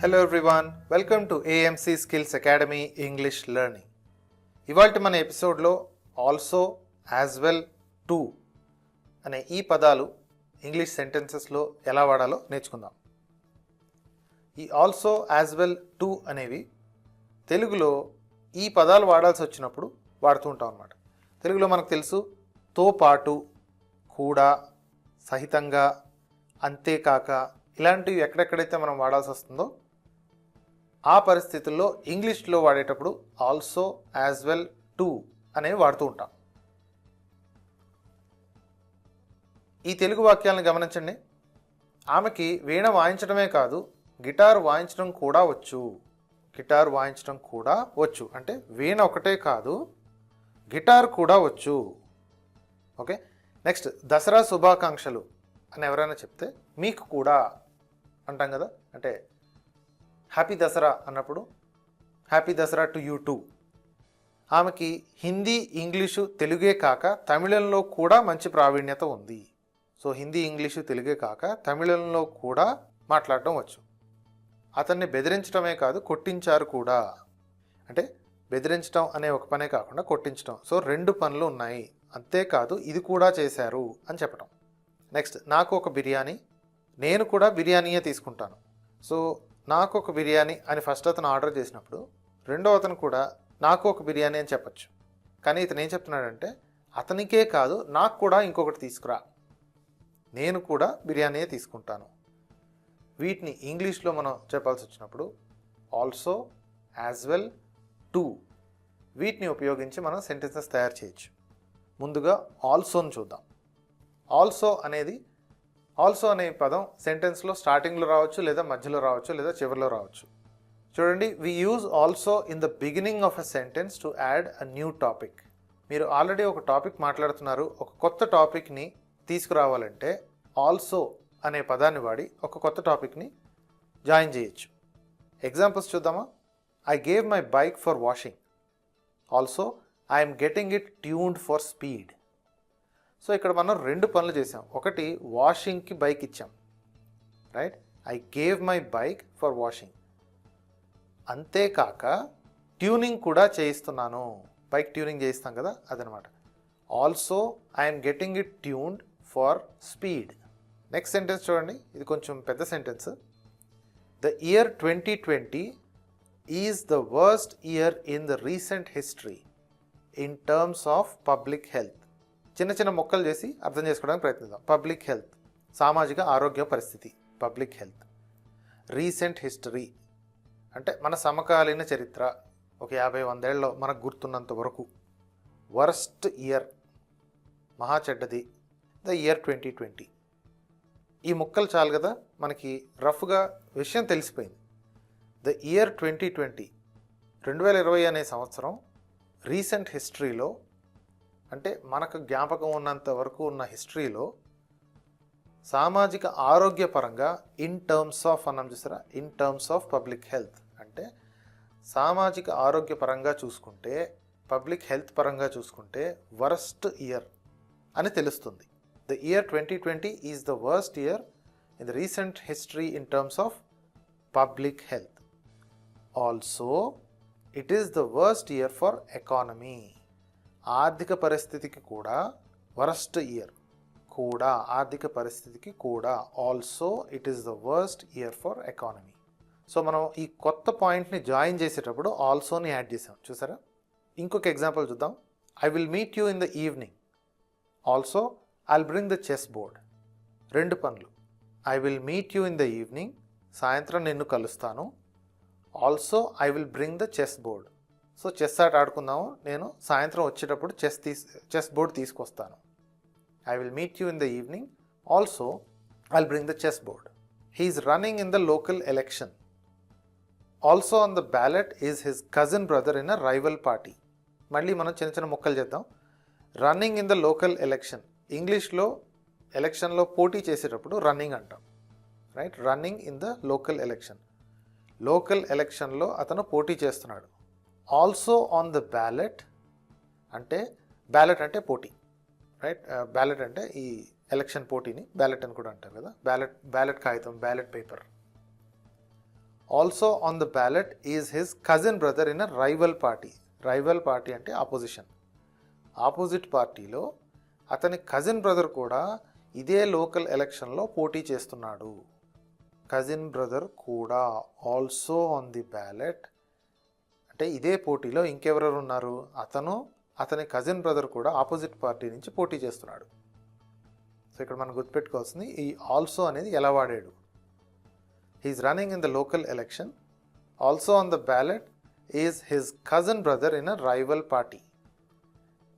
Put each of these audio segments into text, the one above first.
Hello everyone, welcome to AMC Skills Academy English Learning. ఇవాల్టి మన ఎపిసోడ్లో ఆల్సో, యాజ్ వెల్, టు అనే ఈ పదాలు ఇంగ్లీష్ సెంటెన్సెస్లో ఎలా వాడాలో నేర్చుకుందాం. ఈ ఆల్సో, యాజ్ వెల్, టు అనేవి తెలుగులో ఈ పదాలు వాడాల్సి వచ్చినప్పుడు వాడుతూ ఉంటాం అన్నమాట. తెలుగులో మనకు తెలుసు తో పాటు, కూడా, సహితంగా, అంతేకాక ఇలాంటివి ఎక్కడెక్కడైతే మనం వాడాల్సి వస్తుందో ఆ పరిస్థితుల్లో ఇంగ్లీష్లో వాడేటప్పుడు ఆల్సో, యాజ్ వెల్, టు అనేవి వాడుతూ ఉంటాం. ఈ తెలుగు వాక్యాలను గమనించండి. ఆమెకి వీణ వాయించడమే కాదు, గిటార్ వాయించడం కూడా వచ్చు. గిటార్ వాయించడం కూడా వచ్చు అంటే వీణ ఒకటే కాదు, గిటార్ కూడా వచ్చు. ఓకే, నెక్స్ట్ దసరా శుభాకాంక్షలు అని ఎవరైనా చెప్తే మీకు కూడా అంటాం కదా, అంటే హ్యాపీ దసరా అన్నప్పుడు happy Dasara to you two. ఆమెకి హిందీ, ఇంగ్లీషు, తెలుగే కాక తమిళంలో కూడా మంచి ప్రావీణ్యత ఉంది. సో హిందీ, ఇంగ్లీషు, తెలుగే కాక తమిళంలో కూడా మాట్లాడటం వచ్చు. అతన్ని బెదిరించడమే కాదు, కొట్టించారు కూడా. అంటే బెదిరించడం అనే ఒక పనే కాకుండా కొట్టించడం, సో రెండు పనులు ఉన్నాయి. అంతేకాదు ఇది కూడా చేశారు అని చెప్పడం. నెక్స్ట్ నాకు ఒక బిర్యానీ, నేను కూడా బిర్యానీయే తీసుకుంటాను. సో నాకు ఒక బిర్యానీ అని ఫస్ట్ అతను ఆర్డర్ చేసినప్పుడు రెండో అతను కూడా నాకు ఒక బిర్యానీ అని చెప్పచ్చు. కానీ ఇతను ఏం చెప్తున్నాడంటే అతనికే కాదు నాకు కూడా ఇంకొకటి తీసుకురా, నేను కూడా బిర్యానీయే తీసుకుంటాను. వీటిని ఇంగ్లీష్లో మనం చెప్పాల్సి వచ్చినప్పుడు ఆల్సో, యాజ్ వెల్, టు వీటిని ఉపయోగించి మనం సెంటెన్సెస్ తయారు చేయొచ్చు. ముందుగా ఆల్సోని చూద్దాం. ఆల్సో అనే పదం సెంటెన్స్లో స్టార్టింగ్లో రావచ్చు, లేదా మధ్యలో రావచ్చు, లేదా చివరిలో రావచ్చు. చూడండి, we use also in the beginning of a sentence to add a new topic. మీరు ఆల్రెడీ ఒక టాపిక్ మాట్లాడుతున్నారు, ఒక కొత్త టాపిక్ని తీసుకురావాలంటే ఆల్సో అనే పదాన్ని వాడి ఒక కొత్త టాపిక్ని జాయిన్ చేయొచ్చు. ఎగ్జాంపుల్స్ చూద్దామా? I gave my bike for washing. Also I'm getting it tuned for speed. So ఇక్కడ మనం రెండు పనులు చేసాం. ఒకటి వాషింగ్కి బైక్ ఇచ్చాం, right? I gave my bike for washing. అంతేకాక ట్యూనింగ్ కూడా చేయిస్తున్నాను. బైక్ ట్యూనింగ్ చేయిస్తాం కదా, అదనమాట. Also I'm getting it tuned for speed. Next sentence చూడండి, ఇది కొంచెం పెద్ద sentence. The year 2020 is the worst year in the recent history in terms of public health. చిన్న చిన్న మొక్కలు చేసి అర్థం చేసుకోవడానికి ప్రయత్నిద్దాం. పబ్లిక్ హెల్త్, సామాజిక ఆరోగ్య పరిస్థితి. పబ్లిక్ హెల్త్, రీసెంట్ హిస్టరీ అంటే మన సమకాలీన చరిత్ర, ఒక 50-100 ఏళ్ళలో మనకు గుర్తున్నంత వరకు. వర్స్ట్ ఇయర్, మహా చెడ్డది, ద ఇయర్ 2020. ఈ మొక్కలు చాలు కదా, మనకి రఫ్గా విషయం తెలిసిపోయింది. ద ఇయర్ 2020, 2020 అనే సంవత్సరం రీసెంట్ హిస్టరీలో, అంటే మనకు జ్ఞాపకం ఉన్నంత వరకు ఉన్న హిస్టరీలో సామాజిక ఆరోగ్యపరంగా ఇన్ టర్మ్స్ ఆఫ్ అన్నాం చూసారా, in terms of public health అంటే సామాజిక ఆరోగ్యపరంగా చూసుకుంటే, పబ్లిక్ హెల్త్ పరంగా చూసుకుంటే వర్స్ట్ ఇయర్ అని తెలుస్తుంది. The year 2020 is the worst year in the recent history in terms of public health. Also it is the worst year for economy. ఆర్థిక పరిస్థితికి కూడా వర్స్ట్ ఇయర్, కూడా ఆర్థిక పరిస్థితికి కూడా. Also it is the worst year for economy. So మనం ఈ కొత్త పాయింట్ని జాయిన్ చేసేటప్పుడు ఆల్సోని యాడ్ చేసాం చూసారా. ఇంకొక ఎగ్జాంపుల్ చూద్దాం. I will meet you in the evening. Also I will bring the chess board. రెండు పనులు. I will meet you in the evening, సాయంత్రం నిన్ను కలుస్తాను. Also I will bring the chess board. So chess ఆట ఆడుకుందాము, నేను సాయంత్రం వచ్చేటప్పుడు చెస్ బోర్డ్ తీసుకొస్తాను. I will meet you in the evening, also I will bring the chess board. He is running in the local election. Also on the ballot is his cousin brother in a rival party. మళ్ళీ మనం చిన్న చిన్న ముక్కలు చేద్దాం. Running in the local election, ఇంగ్లీష్లో ఎలక్షన్లో పోటీ చేసేటప్పుడు రన్నింగ్ అంటాం, right? Running in the local election, local ఎలక్షన్లో అతను పోటీ చేస్తున్నాడు. ఆల్సో ఆన్ ద బ్యాలెట్ అంటే, బ్యాలెట్ అంటే పోటీ, రైట్? బ్యాలెట్ అంటే ఈ ఎలక్షన్ పోటీని బ్యాలెట్ అని కూడా అంటారు కదా, బ్యాలెట్ కాగితం, ballot paper. Also on the ballot is his cousin brother in a rival party. Rival party అంటే ఆపోజిషన్. ఆపోజిట్ పార్టీలో అతని కజిన్ బ్రదర్ కూడా ఇదే లోకల్ ఎలక్షన్లో పోటీ చేస్తున్నాడు. కజిన్ బ్రదర్ కూడా ఆల్సో ఆన్ ది బ్యాలెట్ అంటే ఇదే పోటీలో ఇంకెవరెవరు ఉన్నారు, అతని కజిన్ బ్రదర్ కూడా ఆపోజిట్ పార్టీ నుంచి పోటీ చేస్తున్నాడు. సో ఇక్కడ మనం గుర్తుపెట్టుకోవాల్సింది ఈ ఆల్సో అనేది ఎలా వాడాడు. He's running in the local election, also on the ballot is his cousin brother in a rival party.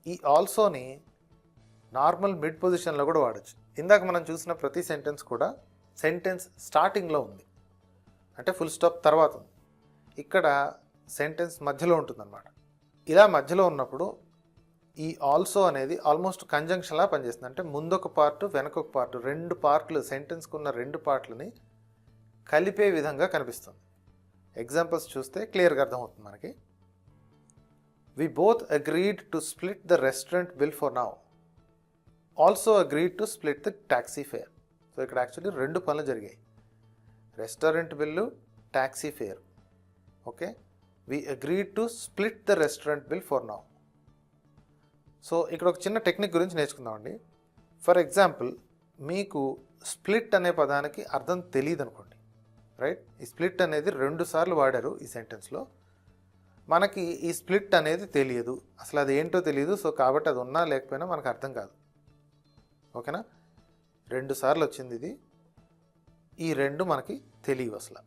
ఈ ఆల్సోని నార్మల్ మిడ్ పొజిషన్లో కూడా వాడచ్చు. ఇందాక మనం చూసిన ప్రతి సెంటెన్స్ కూడా సెంటెన్స్ స్టార్టింగ్లో ఉంది, అంటే ఫుల్ స్టాప్ తర్వాత ఉంది. ఇక్కడ సెంటెన్స్ మధ్యలో ఉంటుందన్నమాట. ఇలా మధ్యలో ఉన్నప్పుడు ఈ ఆల్సో అనేది ఆల్మోస్ట్ కంజంక్షన్లా పనిచేస్తుంది. అంటే ముందొక పార్ట్ వెనకొక పార్ట్, రెండు పార్ట్లు, సెంటెన్స్కి ఉన్న రెండు పార్ట్లని కలిపే విధంగా కనిపిస్తుంది. ఎగ్జాంపుల్స్ చూస్తే క్లియర్గా అర్థమవుతుంది మనకి. We both agreed to split the restaurant bill for now, also agreed to split the taxi fare. So ఇక్కడ యాక్చువల్లీ రెండు పనులు జరిగాయి, restaurant bill, taxi fare. Okay, we agreed to split the restaurant bill for now. So ఇక్కడ ఒక చిన్న technique గురించి నేర్చుకుందామండి. For example, మీకు స్ప్లిట్ అనే పదానికి అర్థం తెలియదు అనుకోండి, రైట్? ఈ స్ప్లిట్ అనేది 2 సార్లు వాడారు ఈ సెంటెన్స్లో. మనకి ఈ స్ప్లిట్ అనేది తెలియదు, అసలు అది ఏంటో తెలియదు. సో కాబట్టి అది ఉన్నా లేకపోయినా మనకు అర్థం కాదు. ఓకేనా? 2 సార్లు వచ్చింది ఇది, ఈ 2 మనకి తెలియవు అసలు.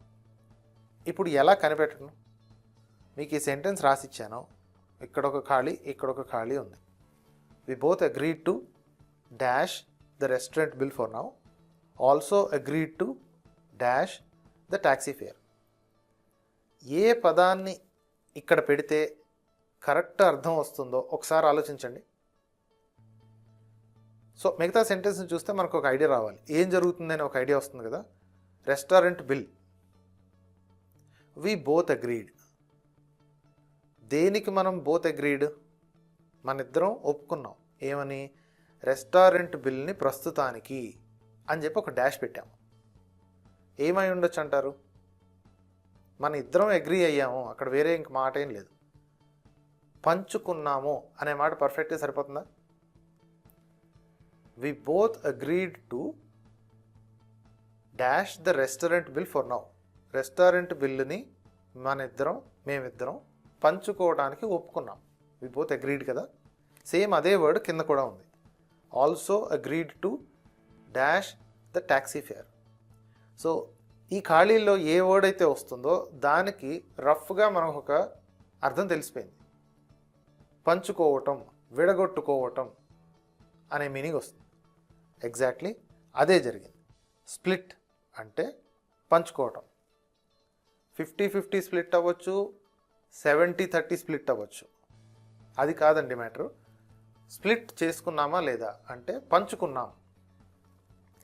ఇప్పుడు ఎలా కనిపెట్టను? మీకు ఈ సెంటెన్స్ రాసిచ్చాను, ఇక్కడ ఒక ఖాళీ, ఇక్కడ ఒక ఖాళీ ఉంది. We both agreed to dash the restaurant bill for now, also agreed to dash the taxi fare. ఏ పదాన్ని ఇక్కడ పెడితే కరెక్ట్ అర్థం వస్తుందో ఒకసారి ఆలోచించండి. సో మిగతా సెంటెన్స్ని చూస్తే మనకు ఒక ఐడియా రావాలి, ఏం జరుగుతుందని ఒక ఐడియా వస్తుంది కదా. Restaurant bill, we both agreed. దేనికి మనం బోత్ అగ్రీడ్? మన ఇద్దరం ఒప్పుకున్నాం ఏమని, రెస్టారెంట్ బిల్ని ప్రస్తుతానికి అని చెప్పి ఒక డాష్ పెట్టాము. ఏమై ఉండొచ్చు అంటారు? మన ఇద్దరం అగ్రీ అయ్యాము, అక్కడ వేరే ఇంక మాట ఏం లేదు. పంచుకున్నాము అనే మాట పర్ఫెక్ట్గా సరిపోతుందా? We both agreed to dash the restaurant bill for now. Restaurant బిల్లుని మేమిద్దరం పంచుకోవడానికి ఒప్పుకున్నాం. వి బోత్ అగ్రీడ్ కదా. సేమ్ అదే వర్డ్ కింద కూడా ఉంది, also agreed to dash the taxi fare. So ఈ ఖాళీల్లో ఏ వర్డ్ అయితే వస్తుందో దానికి రఫ్గా మనకు ఒక అర్థం తెలిసిపోయింది. పంచుకోవటం, విడగొట్టుకోవటం అనే మీనింగ్ వస్తుంది. ఎగ్జాక్ట్లీ అదే జరిగింది. స్ప్లిట్ అంటే పంచుకోవటం. 50-50 స్ప్లిట్ అవ్వచ్చు, 70-30 స్ప్లిట్ అవ్వచ్చు, అది కాదండి మ్యాటరు. స్ప్లిట్ చేసుకున్నామా లేదా అంటే పంచుకున్నాం.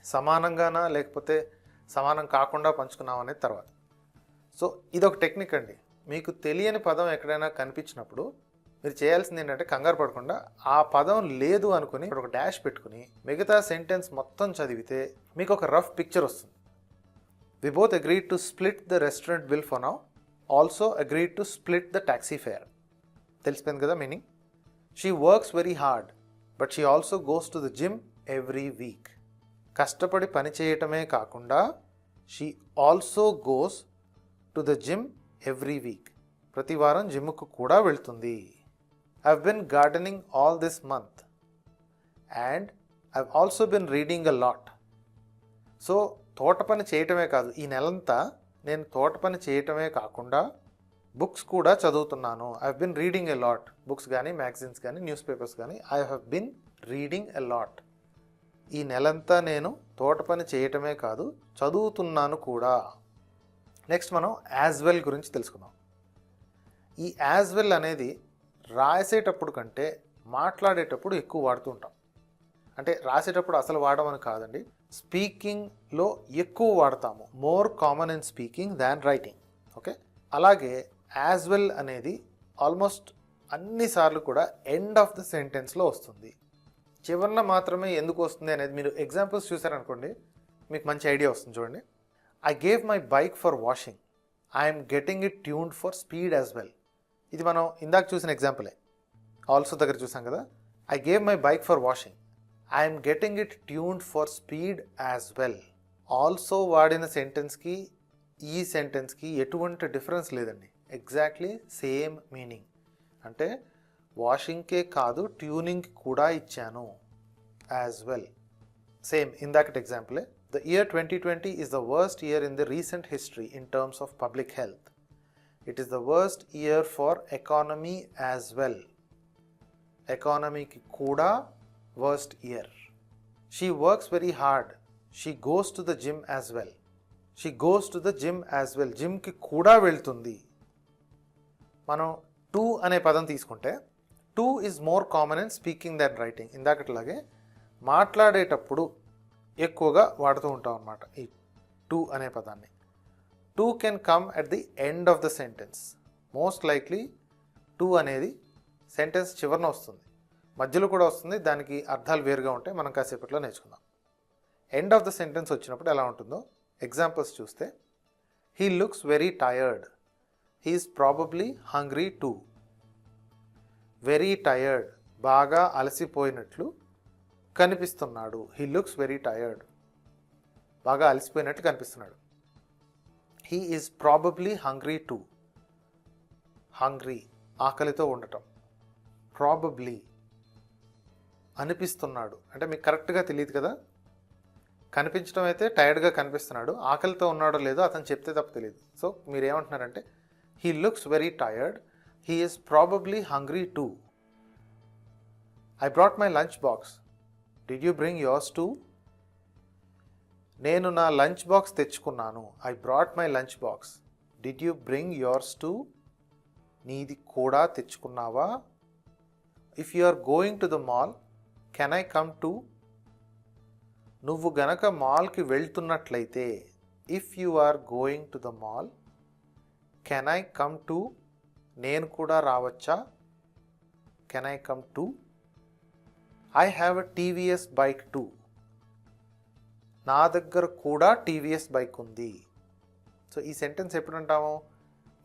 సమానంగానా లేకపోతే సమానం కాకుండా పంచుకున్నాం అనేది తర్వాత. సో ఇదొక టెక్నిక్ అండి. మీకు తెలియని పదం ఎక్కడైనా కనిపించినప్పుడు మీరు చేయాల్సింది ఏంటంటే కంగారు పడకుండా ఆ పదం లేదు అనుకుని ఒక డాష్ పెట్టుకుని మిగతా సెంటెన్స్ మొత్తం చదివితే మీకు ఒక రఫ్ పిక్చర్ వస్తుంది. We both agreed to split the restaurant bill for now, also agreed to split the taxi fare. తెలిసిపోయింది కదా meaning. She works very hard but she also goes to the gym every week. కష్టపడి పని చేయటమే కాకుండా she also goes to the gym every week. ప్రతి వారం జిమ్కు కూడా వెళ్తుంది. I've been gardening all this month and I've also been reading a lot. So తోట పని చేయటమే కాదు, ఈ నెలంతా నేను తోట పని చేయటమే కాకుండా బుక్స్ కూడా చదువుతున్నాను. I have been reading a lot. Books కానీ, మ్యాగజైన్స్ కానీ, న్యూస్ పేపర్స్ కానీ, I have been reading a lot. ఈ నెలంతా నేను తోట పని చేయటమే కాదు, చదువుతున్నాను కూడా. నెక్స్ట్ మనం యాజ్ వెల్ గురించి తెలుసుకుందాం. ఈ యాజ్ వెల్ అనేది రాసేటప్పుడు కంటే మాట్లాడేటప్పుడు ఎక్కువ వాడుతూ ఉంటాం. అంటే రాసేటప్పుడు అసలు వాడమని కాదండి, స్పీకింగ్లో ఎక్కువ వాడతాము. More common in speaking than writing. Okay, అలాగే యాజ్ వెల్ అనేది ఆల్మోస్ట్ అన్నిసార్లు కూడా ఎండ్ ఆఫ్ ద సెంటెన్స్లో వస్తుంది. చివరన మాత్రమే ఎందుకు వస్తుంది అనేది మీరు ఎగ్జాంపుల్స్ చూసారనుకోండి మీకు మంచి ఐడియా వస్తుంది. చూడండి, I gave my bike for washing. I'm getting it tuned for speed as well. ఇది మనం ఇందాక చూసిన ఎగ్జాంపులే, ఆల్సో దగ్గర చూసాం కదా. I gave my bike for washing, I'm getting it tuned for speed as well. Also వాడిన సెంటెన్స్కి ఈ సెంటెన్స్కి ఎటువంటి డిఫరెన్స్ లేదండి, ఎగ్జాక్ట్లీ సేమ్ మీనింగ్. అంటే వాషింగ్కే కాదు ట్యూనింగ్ కూడా ఇచ్చాను యాజ్ వెల్. సేమ్ ఇందాకటి ఎగ్జాంపులే. The year 2020 is the worst year in the recent history in terms of public health. It is the worst year for economy as well. Economy ki kuda worst year. She works very hard. She goes to the gym as well. She goes to the gym as well. Gym ki kuda వెళ్తుంది. మనం to అనే పదం తీసుకుంటే to is more common in speaking than writing. ఇందాకట్లాగే మాట్లాడేటప్పుడు ఎక్కువగా వాడుతూ ఉంటాం అన్నమాట ఈ టు అనే పదాన్ని. To can come at the end of the sentence. Most likely to అనేది సెంటెన్స్ చివరన వస్తుంది, మధ్యలో కూడా వస్తుంది, దానికి అర్థాలు వేరుగా ఉంటాయి. మనం కాసేపట్లో నేర్చుకుందాం. ఎండ్ ఆఫ్ ద సెంటెన్స్ వచ్చినప్పుడు ఎలా ఉంటుందో ఎగ్జాంపుల్స్ చూస్తే, he looks very tired, he is probably hungry two. Very tired, బాగా అలసిపోయినట్లు కనిపిస్తున్నాడు. హీ లుక్స్ వెరీ టయర్డ్, బాగా అలసిపోయినట్లు కనిపిస్తున్నాడు. He is probably hungry two. Hungry, ఆకలితో ఉండటం. ప్రాబబ్లీ, అనిపిస్తున్నాడు అంటే మీకు కరెక్ట్గా తెలియదు కదా. కనిపించడం అయితే టైర్డ్గా కనిపిస్తున్నాడు, ఆకలితో ఉన్నాడో లేదో అతను చెప్తే తప్ప తెలియదు. సో మీరు ఏమంటున్నారంటే he looks very tired, he is probably hungry too. I brought my lunch box, did you bring yours too? నేను నా లంచ్ బాక్స్ తెచ్చుకున్నాను. I brought my lunch box. Did you bring yours too? నీది కూడా తెచ్చుకున్నావా? If you are going to the mall, can I come too? నువ్వు గనక మాల్కి వెళ్తున్నట్లయితే, if you are going to the mall, can I come too? నేను కూడా రావచ్చా? Can I come to? I have a TVS bike two. నా దగ్గర కూడా టీవీఎస్ బైక్ ఉంది. సో ఈ సెంటెన్స్ ఎప్పుడు అంటాము?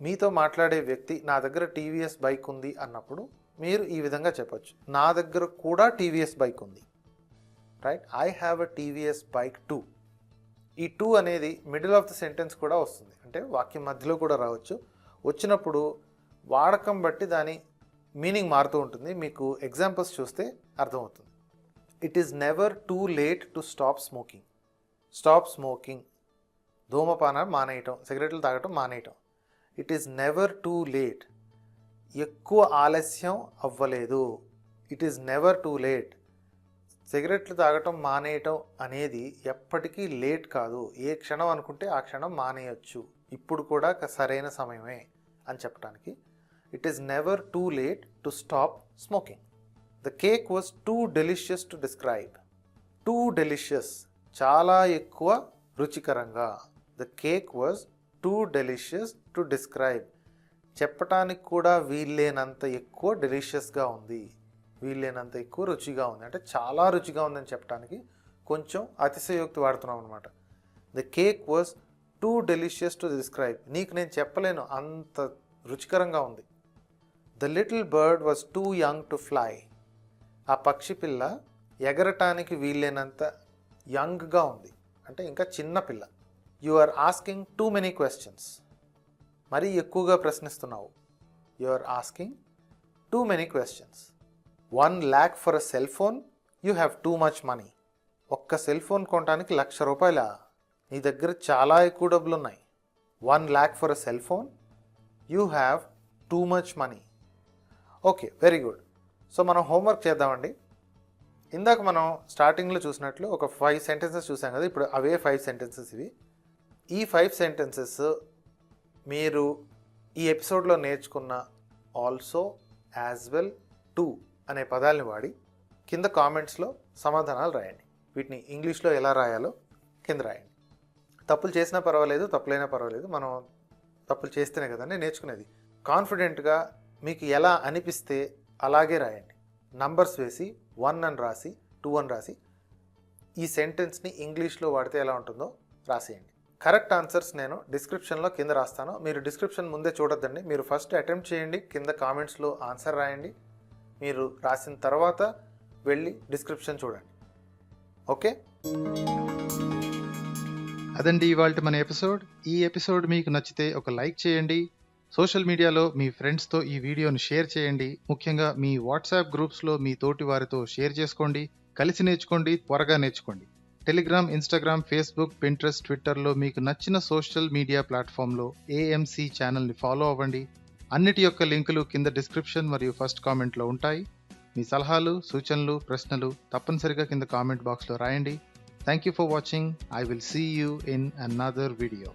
మీతో మాట్లాడే వ్యక్తి నా దగ్గర టీవీఎస్ బైక్ ఉంది అన్నప్పుడు మీరు ఈ విధంగా చెప్పొచ్చు, నా దగ్గర కూడా టీవీఎస్ బైక్ ఉంది. Right? I have a TVS bike two. ఈ టూ అనేది మిడిల్ ఆఫ్ ద సెంటెన్స్ కూడా వస్తుంది, అంటే వాక్యం మధ్యలో కూడా రావచ్చు. వచ్చినప్పుడు వాడకం బట్టి దాని మీనింగ్ మారుతూ ఉంటుంది. మీకు ఎగ్జాంపుల్స్ చూస్తే అర్థమవుతుంది. It is never too late to stop smoking. Stop smoking, ధూమపానం మానేయటం, సిగరెట్లు తాగటం మానేయటం. It is never too late, ఎక్కువ ఆలస్యం అవ్వలేదు. It is never too late. సిగరెట్లు తాగటం మానేయటం అనేది ఎప్పటికీ లేట్ కాదు. ఏ క్షణం అనుకుంటే ఆ క్షణం మానేయచ్చు, ఇప్పుడు కూడా సరైన సమయమే అని చెప్పడానికి. It is never too late to stop smoking. The cake was too delicious to describe. Too delicious, చాలా ఎక్కువ రుచికరంగా. The cake was too delicious to describe. చెప్పటానికి కూడా వీల్లేనంత ఎక్కువ డెలిషియస్గా ఉంది, వీల్లేనంత ఎక్కువ రుచిగా ఉంది. అంటే చాలా రుచిగా ఉందని చెప్పడానికి కొంచెం అతిశయోక్తి వాడుతున్నాం అనమాట. The cake was too delicious to describe. నీకు నేను చెప్పలేను, అంత రుచికరంగా ఉంది. The little bird was too young to fly. ఆ పక్షి పిల్ల ఎగరటానికి వీలైనంత యంగ్గా ఉంది, అంటే ఇంకా చిన్న పిల్ల. You are asking too many questions. మరీ ఎక్కువగా ప్రశ్నిస్తున్నావు. You are asking too many questions. 1 lakh for a cell phone, you have too much money. ఒక్క సెల్ ఫోన్ కొనడానికి ₹1,00,000. నీ దగ్గర చాలా ఎక్కువ డబ్బులు ఉన్నాయి. 1 lakh for a cell phone, you have too much money. Okay, very good. So మనం homework చేద్దామండి. ఇందాక మనం స్టార్టింగ్లో చూసినట్లు ఒక 5 సెంటెన్సెస్ చూసాం కదా, ఇప్పుడు అవే 5 సెంటెన్సెస్ ఇవి. ఈ 5 సెంటెన్సెస్ మీరు ఈ ఎపిసోడ్లో నేర్చుకున్న ఆల్సో, యాజ్ వెల్, టు అనే పదాలని వాడి కింద కామెంట్స్లో సమాధానాలు రాయండి. వీటిని ఇంగ్లీష్లో ఎలా రాయాలో కింద రాయండి. తప్పులు చేసినా పర్వాలేదు, తప్పులైనా పర్వాలేదు, మనం తప్పులు చేస్తేనే కదండి నేర్చుకునేది. కాన్ఫిడెంట్గా మీకు ఎలా అనిపిస్తే అలాగే రాయండి. నంబర్స్ వేసి 1 అని రాసి 2 అని రాసి ఈ సెంటెన్స్ని ఇంగ్లీష్లో వాడితే ఎలా ఉంటుందో రాసేయండి. కరెక్ట్ ఆన్సర్స్ నేను డిస్క్రిప్షన్లో కింద రాస్తాను. మీరు డిస్క్రిప్షన్ ముందే చూడొద్దండి. మీరు ఫస్ట్ అటెంప్ట్ చేయండి, కింద కామెంట్స్లో ఆన్సర్ రాయండి. మీరు రాసిన తర్వాత వెళ్ళి డిస్క్రిప్షన్ చూడండి. ఓకే, అదండి ఇవాల్టి మన ఎపిసోడ్. ఈ ఎపిసోడ్ మీకు నచ్చితే ఒక లైక్ చేయండి. సోషల్ మీడియాలో మీ ఫ్రెండ్స్తో ఈ వీడియోను షేర్ చేయండి. ముఖ్యంగా మీ వాట్సాప్ గ్రూప్స్లో మీ తోటి వారితో షేర్ చేసుకోండి. కలిసి నేర్చుకోండి, త్వరగా నేర్చుకోండి. టెలిగ్రామ్, ఇన్స్టాగ్రామ్, ఫేస్బుక్, పింట్రెస్ట్, ట్విట్టర్లో మీకు నచ్చిన సోషల్ మీడియా ప్లాట్ఫామ్లో ఏఎంసీ ఛానల్ని ఫాలో అవ్వండి. అన్నిటి యొక్క లింకులు కింద డిస్క్రిప్షన్ మరియు ఫస్ట్ కామెంట్లో ఉంటాయి. మీ సలహాలు, సూచనలు, ప్రశ్నలు తప్పనిసరిగా కింద కామెంట్ బాక్స్లో రాయండి. Thank you for watching. I will see you in another video.